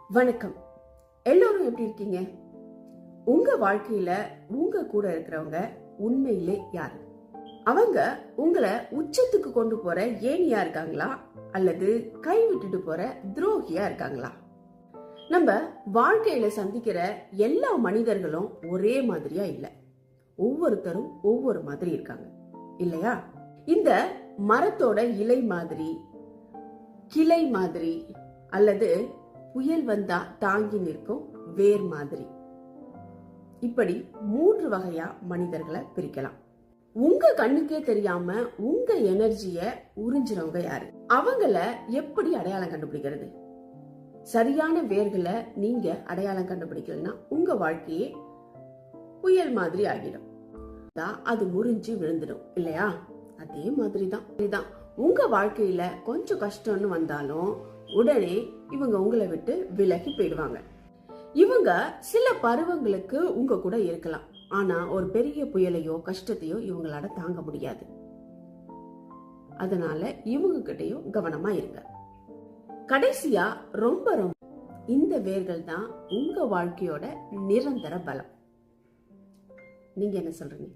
வணக்கம். எல்லோரும் எப்படி இருக்கீங்க? உங்க வாழ்க்கையில உங்க கூட இருக்கிறவங்க உண்மையிலே யாரு? அவங்க உங்களை உச்சத்துக்கு கொண்டு போற ஏணியா இருக்காங்களா அல்லது கை விட்டுட்டு போற துரோகியா இருக்காங்களா? நம்ம வாழ்க்கையில சந்திக்கிற எல்லா மனிதர்களும் ஒரே மாதிரியா இல்ல. ஒவ்வொருத்தரும் ஒவ்வொரு மாதிரி இருக்காங்க இல்லையா? இந்த மரத்தோட இலை மாதிரி, கிளை மாதிரி, அல்லது புயல் வந்தா தாங்கி நிற்கும் வேர் மாதிரி, இப்படி 3 வகையா மனிதர்களை பிரிக்கலாம். உங்க கண்ணுக்கே தெரியாம உங்க எனர்ஜிய உறிஞ்சுறவங்க யாரு? அவங்கள எப்படி அடையாளம் கண்டுபிடிக்கிறது? சரியான வேர்களை நீங்க அடையாளம் கண்டுபிடிக்கலன்னா உங்க வாழ்க்கையே புயல் மாதிரி ஆகிடும். அது முறிஞ்சு விழுந்துடும் இல்லையா? அதே மாதிரிதான் உங்க வாழ்க்கையில கொஞ்சம் கஷ்டம்னு வந்தாலும் உடனே இவங்க உங்களை விட்டு விலகி போயிடுவாங்க. இவங்க சில பருவங்களுக்கு உங்க கூட இருக்கலாம், ஆனா ஒரு பெரிய புயலையோ கஷ்டத்தையோ இவங்களால தாங்க முடியாது. அதனால இவங்க கிட்டயும் கவனமா இருங்க. கடைசியா ரொம்ப இந்த வேர்கள் தான் உங்க வாழ்க்கையோட நிரந்தர பலம். நீங்க என்ன சொல்றீங்க?